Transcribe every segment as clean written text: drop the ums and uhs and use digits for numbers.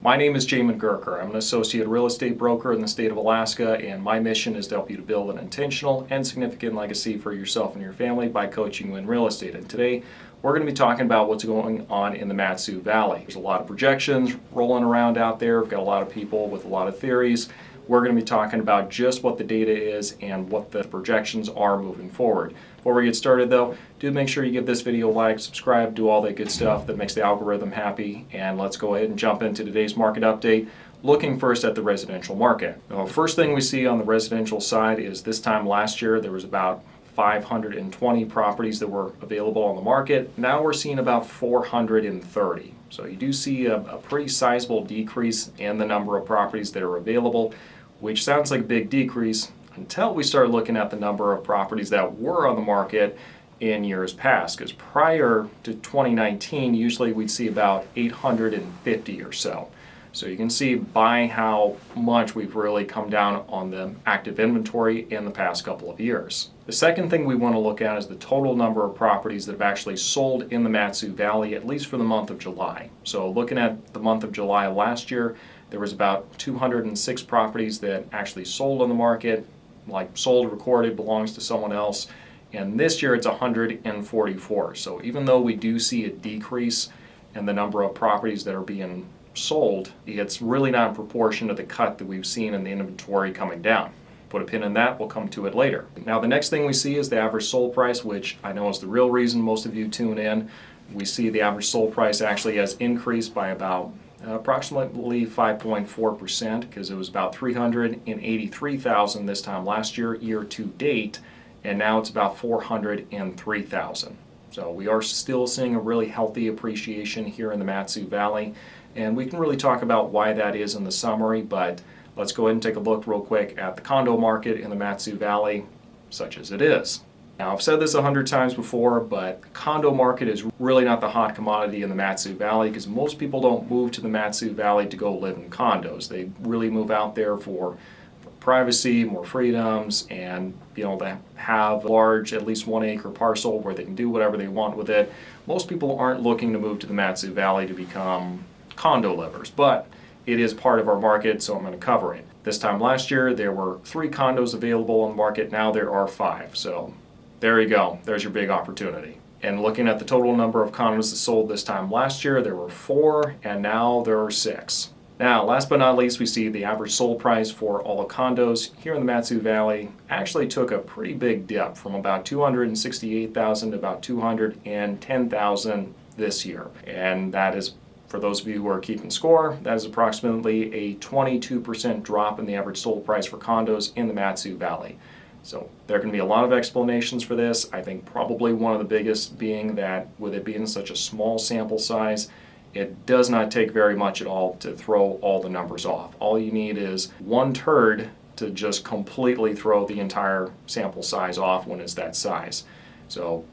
My name is Jamin Goecker. I'm an associate real estate broker in the state of Alaska, and my mission is to help you to build an intentional and significant legacy for yourself and your family by coaching you in real estate. And today, we're going to be talking about what's going on in the MatSu Valley. There's a lot of projections rolling around out there. We've got a lot of people with a lot of theories. We're going to be talking about just what the data is and what the projections are moving forward. Before we get started though, do make sure you give this video a like, subscribe, do all that good stuff that makes the algorithm happy, and let's go ahead and jump into today's market update, looking first at the residential market. Now, first thing we see on the residential side is this time last year there was about 520 properties that were available on the market. Now we're seeing about 430. So you do see a pretty sizable decrease in the number of properties that are available, which sounds like a big decrease until we start looking at the number of properties that were on the market in years past. Because prior to 2019, usually we'd see about 850 or so. So you can see by how much we've really come down on the active inventory in the past couple of years. The second thing we want to look at is the total number of properties that have actually sold in the MatSu Valley, at least for the month of July. So looking at the month of July last year, there was about 206 properties that actually sold on the market, like sold, recorded, belongs to someone else. And this year it's 144. So even though we do see a decrease in the number of properties that are being sold, it's really not in proportion to the cut that we've seen in the inventory coming down. Put a pin in that, we'll come to it later. Now the next thing we see is the average sold price, which I know is the real reason most of you tune in. We see the average sold price actually has increased by about approximately 5.4%, because it was about 383,000 this time last year to date, and now it's about 403,000. So we are still seeing a really healthy appreciation here in the MatSu Valley, and we can really talk about why that is in the summary, but let's go ahead and take a look real quick at the condo market in the MatSu Valley, such as it is. Now, I've said this 100 times before, but the condo market is really not the hot commodity in the MatSu Valley, because most people don't move to the MatSu Valley to go live in condos. They really move out there for privacy, more freedoms, and be able to have a large, at least 1 acre parcel where they can do whatever they want with it. Most people aren't looking to move to the MatSu Valley to become condo livers, but it is part of our market, so I'm going to cover it. This time last year, there were 3 condos available on the market. Now there are 5. So there you go. There's your big opportunity. And looking at the total number of condos that sold this time last year, there were 4, and now there are 6. Now, last but not least, we see the average sold price for all the condos here in the MatSu Valley actually took a pretty big dip from about $268,000 to about $210,000 this year. And that is, for those of you who are keeping score, that is approximately a 22% drop in the average sold price for condos in the MatSu Valley. So there can be a lot of explanations for this. I think probably one of the biggest being that with it being such a small sample size, it does not take very much at all to throw all the numbers off. All you need is one turd to just completely throw the entire sample size off when it's that size. So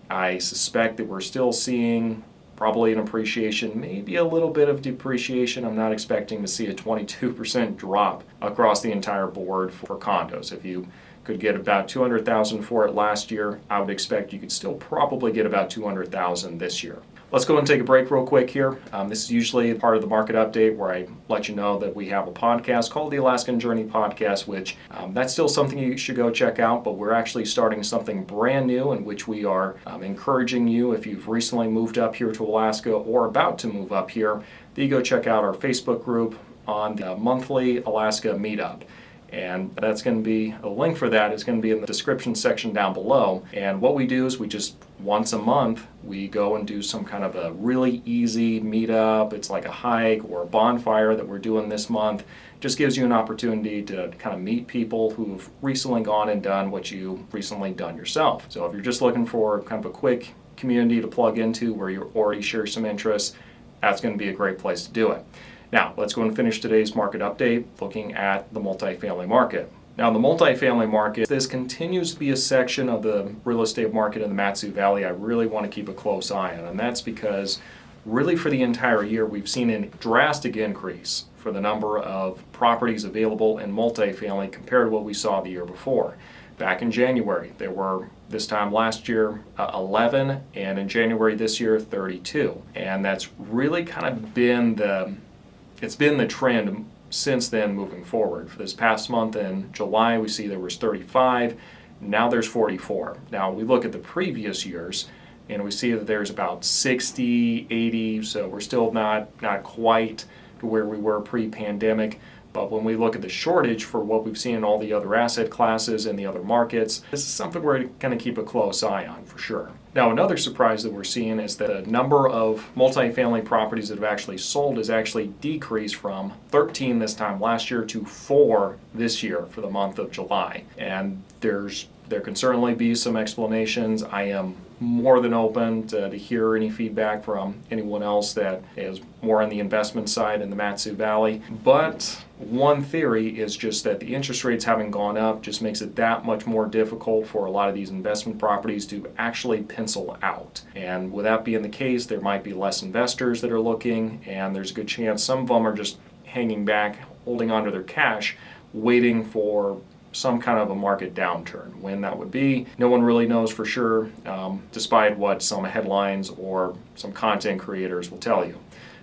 I suspect that we're still seeing probably an appreciation, maybe a little bit of depreciation. I'm not expecting to see a 22% drop across the entire board for condos. If you could get about $200,000 for it last year, I would expect you could still probably get about $200,000 this year. Let's go and take a break real quick here. This is usually part of the market update where I let you know that we have a podcast called the Alaskan Journey Podcast, which that's still something you should go check out, but we're actually starting something brand new in which we are encouraging you, if you've recently moved up here to Alaska or about to move up here, that you go check out our Facebook group on the monthly Alaska meetup. And that's going to be, a link for that is going to be in the description section down below. And what we do is we just, once a month, we go and do some kind of a really easy meetup. It's like a hike or a bonfire that we're doing this month. Just gives you an opportunity to kind of meet people who've recently gone and done what you recently done yourself. So if you're just looking for kind of a quick community to plug into where you already share some interests, that's going to be a great place to do it. Now, let's go and finish today's market update looking at the multifamily market. Now, the multifamily market, this continues to be a section of the real estate market in the MatSu Valley I really want to keep a close eye on, and that's because really for the entire year we've seen a drastic increase for the number of properties available in multifamily compared to what we saw the year before. Back in January, there were, this time last year, 11, and in January this year, 32. And that's really kind of been the it's been the trend since then moving forward. For this past month in July, we see there was 35. Now there's 44. Now we look at the previous years and we see that there's about 60, 80, so we're still not quite to where we were pre-pandemic. But when we look at the shortage for what we've seen in all the other asset classes and the other markets, this is something we're going to keep a close eye on for sure. Now, another surprise that we're seeing is that the number of multifamily properties that have actually sold has actually decreased from 13 this time last year to 4 this year for the month of July. And there can certainly be some explanations. I am more than open to hear any feedback from anyone else that is more on the investment side in the MatSu Valley. But one theory is just that the interest rates having gone up just makes it that much more difficult for a lot of these investment properties to actually pencil out. And with that being the case, there might be less investors that are looking, and there's a good chance some of them are just hanging back, holding onto their cash, waiting for some kind of a market downturn. When that would be, no one really knows for sure, despite what some headlines or some content creators will tell you.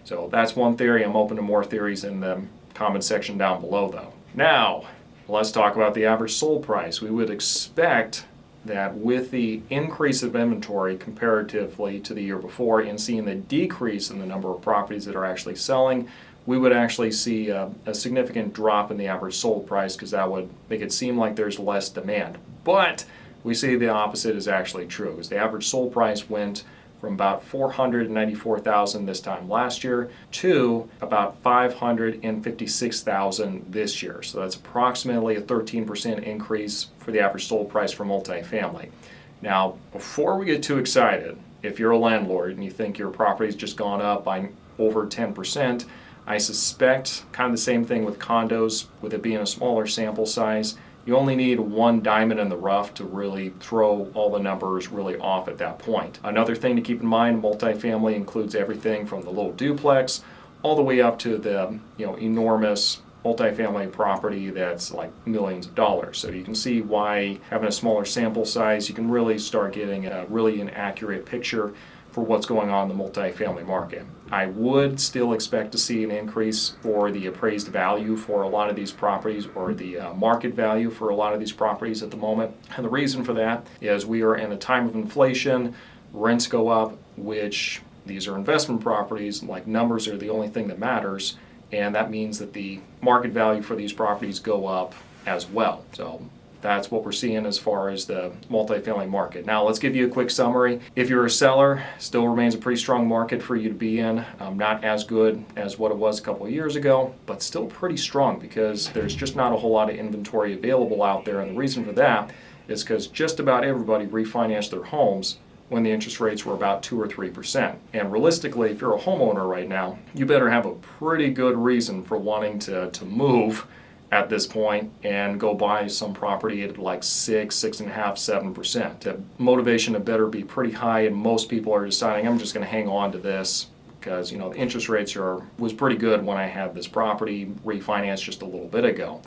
So that's one theory. I'm open to more theories in the comment section down below though. Now, let's talk about the average sold price. We would expect that with the increase of inventory comparatively to the year before and seeing the decrease in the number of properties that are actually selling, we would actually see a significant drop in the average sold price because that would make it seem like there's less demand. But we see the opposite is actually true, because the average sold price went from about $494,000 this time last year to about $556,000 this year. So that's approximately a 13% increase for the average sold price for multifamily. Now, before we get too excited, if you're a landlord and you think your property's just gone up by over 10%, I suspect kind of the same thing with condos, with it being a smaller sample size. You only need one diamond in the rough to really throw all the numbers really off at that point. Another thing to keep in mind, multifamily includes everything from the little duplex all the way up to the enormous multifamily property that's like millions of dollars. So you can see why having a smaller sample size, you can really start getting a really inaccurate picture for what's going on in the multifamily market. I would still expect to see an increase for the appraised value for a lot of these properties, or the market value for a lot of these properties at the moment. And the reason for that is we are in a time of inflation, rents go up, which these are investment properties, like numbers are the only thing that matters, and that means that the market value for these properties go up as well. So that's what we're seeing as far as the multifamily market. Now let's give you a quick summary. If you're a seller, still remains a pretty strong market for you to be in. Not as good as what it was a couple of years ago, but still pretty strong because there's just not a whole lot of inventory available out there. And the reason for that is because just about everybody refinanced their homes when the interest rates were about 2 or 3%. And realistically, if you're a homeowner right now, you better have a pretty good reason for wanting to move at this point and go buy some property at like 6.5%, 7%. The motivation to better be pretty high, and most people are deciding I'm just going to hang on to this because the interest rates was pretty good when I had this property refinanced just a little bit ago.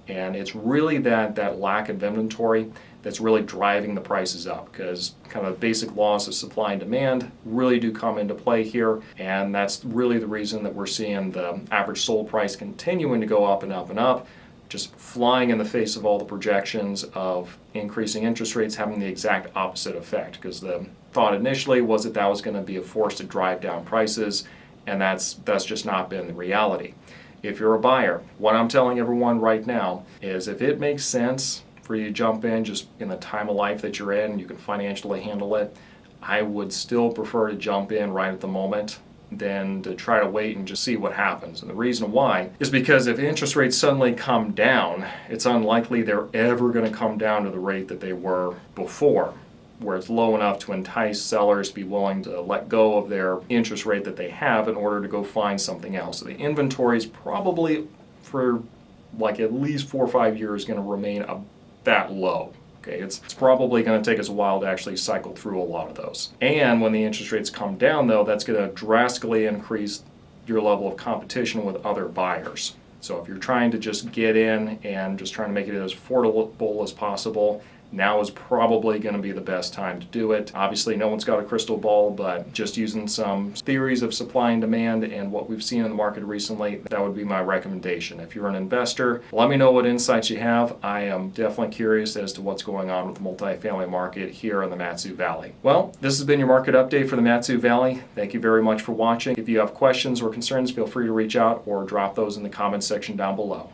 And it's really that lack of inventory that's really driving the prices up, because kind of basic laws of supply and demand really do come into play here, and that's really the reason that we're seeing the average sold price continuing to go up and up and up, just flying in the face of all the projections of increasing interest rates having the exact opposite effect, because the thought initially was that was going to be a force to drive down prices, and that's just not been the reality. If you're a buyer, what I'm telling everyone right now is if it makes sense for you to jump in just in the time of life that you're in and you can financially handle it, I would still prefer to jump in right at the moment than to try to wait and just see what happens. And the reason why is because if interest rates suddenly come down, it's unlikely they're ever going to come down to the rate that they were before, where it's low enough to entice sellers to be willing to let go of their interest rate that they have in order to go find something else. So the inventory is probably for like at least 4 or 5 years going to remain that low. Okay, it's probably going to take us a while to actually cycle through a lot of those. And when the interest rates come down, though, that's going to drastically increase your level of competition with other buyers. So if you're trying to just get in and just trying to make it as affordable as possible, now is probably going to be the best time to do it. Obviously, no one's got a crystal ball, but just using some theories of supply and demand and what we've seen in the market recently, that would be my recommendation. If you're an investor, let me know what insights you have. I am definitely curious as to what's going on with the multifamily market here in the MatSu Valley. Well, this has been your market update for the MatSu Valley. Thank you very much for watching. If you have questions or concerns, feel free to reach out or drop those in the comments section down below.